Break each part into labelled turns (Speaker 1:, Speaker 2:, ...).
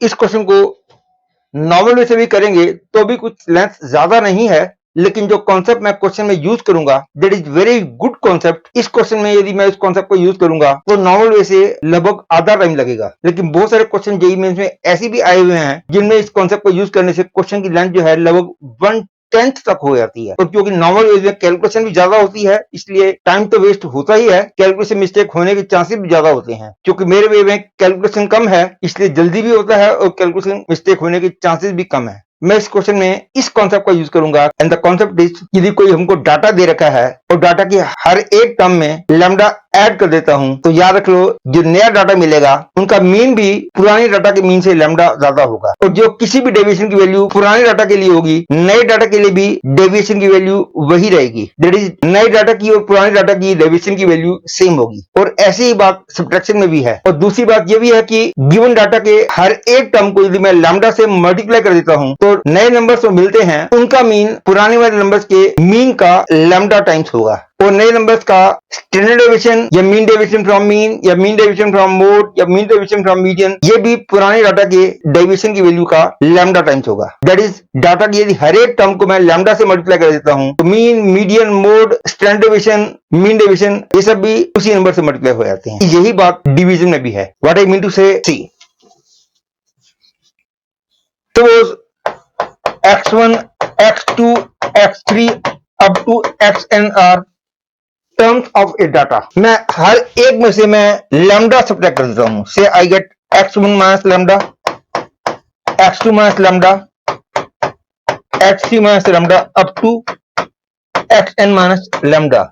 Speaker 1: इस क्वेश्चन को normal way से भी करेंगे तो भी कुछ लेंथ ज्यादा नहीं है, लेकिन जो कॉन्सेप्ट मैं क्वेश्चन में यूज करूंगा that is very good concept. इस क्वेश्चन में यदि मैं इस कॉन्सेप्ट को यूज करूंगा तो नॉर्मल वे से लगभग आधा टाइम लगेगा, लेकिन बहुत सारे क्वेश्चन जेईई मेंस में ऐसे भी आए हुए हैं जिनमें इस कॉन्सेप्ट को यूज करने से क्वेश्चन की लेंथ जो है लगभग 1/10 तक हो जाती है। और क्योंकि नॉर्मल वे में कैलकुलेशन भी ज्यादा होती है, इसलिए टाइम तो वेस्ट होता ही है, कैलकुलेशन मिस्टेक होने के चांसेस भी ज्यादा होते हैं। क्योंकि मेरे वे में कैलकुलेशन कम है इसलिए जल्दी भी होता है और कैलकुलेशन मिस्टेक होने के चांसेस भी कम है। मैं इस क्वेश्चन में इस कॉन्सेप्ट का यूज करूंगा एंड द कॉन्सेप्ट इज, यदि कोई हमको डाटा दे रखा है और डाटा की हर एक टर्म में लैम्डा ऐड कर देता हूं, तो याद रख लो जो नया डाटा मिलेगा उनका मीन भी पुराने डाटा के मीन से लैम्डा ज्यादा होगा, और जो किसी भी डेविएशन की वैल्यू पुराने डाटा के लिए होगी नए डाटा के लिए भी डेविएशन की वैल्यू वही रहेगी। दैट इज नए डाटा की और पुराने डाटा की डेविएशन की वैल्यू सेम होगी। और ऐसी ही बात सब्ट्रैक्शन में भी है। और दूसरी बात यह भी है कि गिवन डाटा के हर एक टर्म को यदि मैं लैम्डा से मल्टीप्लाई कर देता हूं तो नए नंबर्स जो मिलते हैं उनका मीन पुराने वाले नंबर्स के मीन का लैम्डा टाइम्स होगा। और नए नंबर्स का स्टैंडर्ड डेविएशन या मीन डेविएशन फ्रॉम मीन या मीन डेविएशन फ्रॉम मोड या मीन डेविएशन फ्रॉम मीडियन, ये भी पुराने डाटा के डेविएशन की वैल्यू का लैम्डा टाइम्स होगा। दैट इज डाटा की यदि हर एक टर्म को मैं लैम्डा से मल्टीप्लाई कर देता हूं तो mean, median, mode, standard deviation, mean deviation ये सब भी उसी नंबर से मल्टीप्लाई हो जाते हैं। यही बात डिवीजन में भी है। व्हाट आई मीन टू से, सी suppose x1, x2, x3 up to xn are terms of a data। मैं हर एक में से मैं लैम्डा सब्ट्रैक्ट कर देता हूं। से I get x1 minus lambda, x2 minus lambda, x3 minus lambda up to xn minus lambda.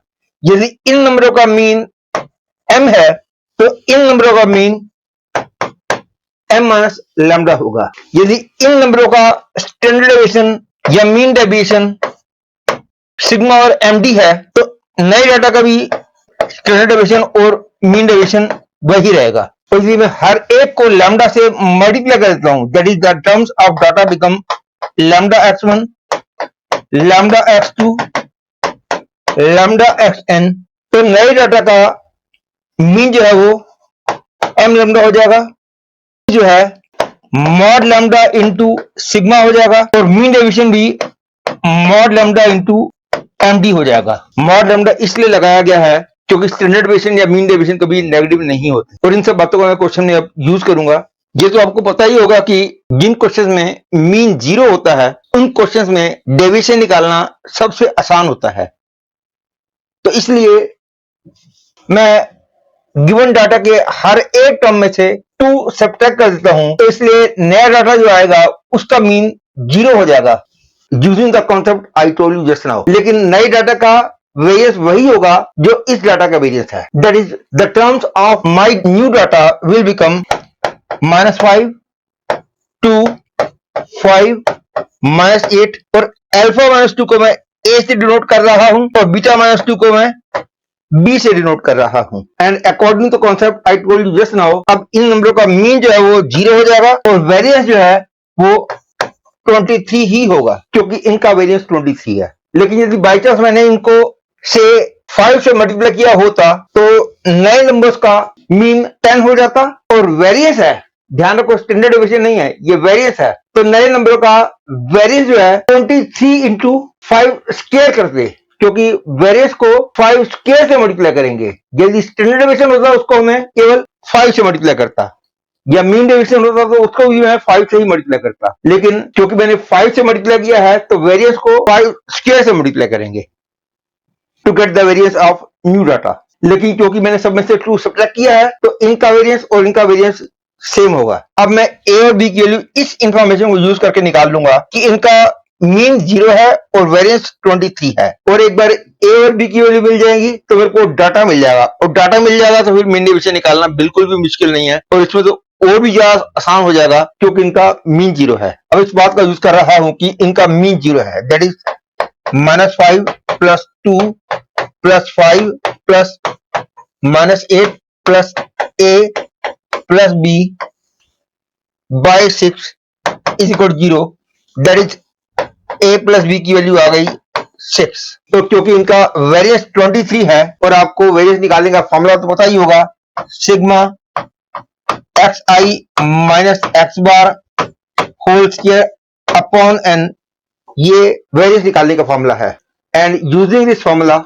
Speaker 1: यदि इन नंबरों का मीन m है तो इन नंबरों का मीन m माइनस लैम्डा होगा। यदि इन नंबरों का स्टैंडर्ड डेविएशन या मीन डेविएशन सिग्मा और md है तो नए डाटा का भी स्टैंडर्ड डेविएशन और मीन डेविएशन वही रहेगा। तो यदि मैं हर एक को लैम्डा से मल्टीप्लाई कर देता हूं that is the terms of data become lambda x1, lambda x2, lambda xn। तो नए डाटा का मीन जो है वो m लैम्डा हो जाएगा, जो है मॉड लैम्डा इंटू सिग्मा हो जाएगा, और मीन डेविएशन भी मॉड लैम्डा इंटू md हो जाएगा। मॉड लैम्डा इसलिए लगाया गया है क्योंकि स्टैंडर्ड डेविएशन या मीन डेविएशन कभी नेगेटिव नहीं होते। और इन सब बातों को मैं क्वेश्चन में यूज करूंगा। ये तो आपको पता ही होगा कि जिन क्वेश्चन में मीन 0 होता है उन क्वेश्चन में डेविएशन निकालना सबसे आसान होता है। तो इसलिए मैं गिवन डाटा के हर एक टर्म में से 2 सब्ट्रैक्ट कर देता हूं, तो इसलिए नया डाटा जो आएगा उसका मीन 0 हो जाएगा using the concept I told you just now. लेकिन नए डाटा का वेरिएंस वही होगा जो इस डाटा का वेरिएंस है। That is the terms of my new data will become -5, 2, 5, -8। और अल्फा -2 को मैं a से डिनोट कर रहा हूं और बीटा -2 को मैं b से डिनोट कर रहा हूं। And according to concept I told you just now, अब इन नंबरों का मीन जो है वो 0 हो जाएगा और वेरिएंस जो है वो 23 ही होगा क्योंकि इनका वेरिएंस 23 है। लेकिन यदि बाई चांस मैंने इनको से 5 से मल्टीप्लाई किया होता तो नए नंबर्स का मीन 10 हो जाता, और वेरिएंस है, ध्यान रखो स्टैंडर्ड डेविएशन नहीं है, ये वेरिएंस है। तो नए नंबरों का वेरिएंस जो है 23 इंटू 5 स्क्वायर करते, क्योंकि वेरिएंस को 5 स्क्वायर से मल्टीप्लाई करेंगे। यदि स्टैंडर्ड डेविएशन होता उसको मैं केवल 5 से मल्टीप्लाई करता, या मीन डेविएशन होता तो उसको भी मैं 5 से ही मल्टीप्लाई करता। लेकिन क्योंकि मैंने 5 से मल्टीप्लाई किया है तो वेरिएंस को 5 स्क्वायर से मल्टीप्लाई करेंगे to get the variance of new data. लेकिन क्योंकि मैंने सब में से 2 सब्ट्रैक्ट किया है तो इनका वेरिएंस और इनका वेरिएंस सेम होगा। अब मैं ए और बी की वैल्यू इस इंफॉर्मेशन को यूज करके निकाल लूंगा कि इनका मीन 0 है और वेरिएंस 23 है। और एक बार ए और बी की वैल्यू मिल जाएगी तो मेरे को डाटा मिल जाएगा, और डाटा मिल जाएगा तो फिर मीन डेविएशन निकालना बिल्कुल भी मुश्किल नहीं है, और इसमें तो और भी ज्यादा आसान हो जाएगा क्योंकि इनका मीन 0 है। अब इस बात का यूज कर रहा हूं कि इनका मीन 0 है। That is -5 + 2 + 5 + -8 + a + b by 6 is equal to 0। That is a + b की वैल्यू आ गई 6। तो क्योंकि इनका वेरिएंस 23 है और आपको वेरिएंस निकालने का फॉर्मूला तो पता ही होगा, sigma x i minus x bar whole square upon n, ये वेरिएंस निकालने का फॉर्मूला है। And using this formula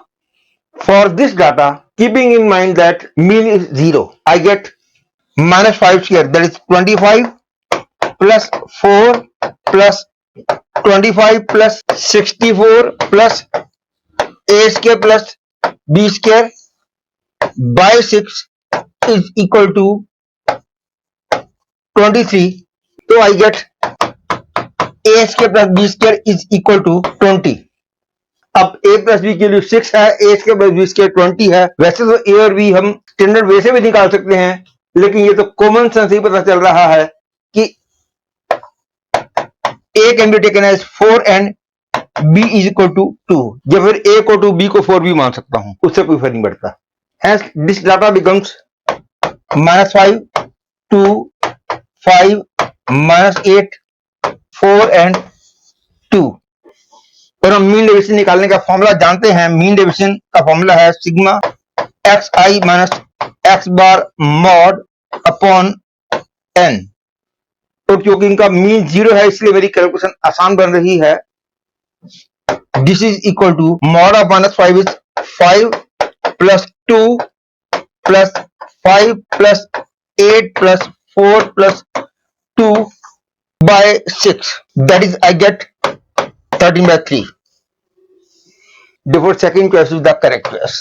Speaker 1: for this data, keeping in mind that mean is 0, I get minus 5 square, that is 25 plus 4 plus 25 plus 64 plus a square plus b square by 6 is equal to 23. So I get a square plus b square is equal to 20. अब a plus B की value 6 है, a square plus B square 20 है। वैसे तो a और b हम standard वे से भी निकाल सकते हैं, लेकिन ये तो कॉमन सेंस ही पता चल रहा है कि a can be taken as 4 and b is equal to 2। जब फिर a को 2 b को 4 भी मान सकता हूं, उससे कोई फर्क नहीं पड़ता। Hence this data becomes -5, 2, 5, -8, 4 and 2। और हम मीन डेविएशन निकालने का फॉर्मूला जानते हैं। मीन डेविएशन का फॉर्मूला है sigma x i minus x bar mod upon N. तो क्योंकि इनका मीन 0 है, इसलिए मेरी कैलकुलेशन आसान बन रही है। This is equal to mod of -5 is 5 plus 2 plus 5 plus 8 plus 4 plus 2 by 6, that is I get 13 by 3. Therefore second choice is the correct choice.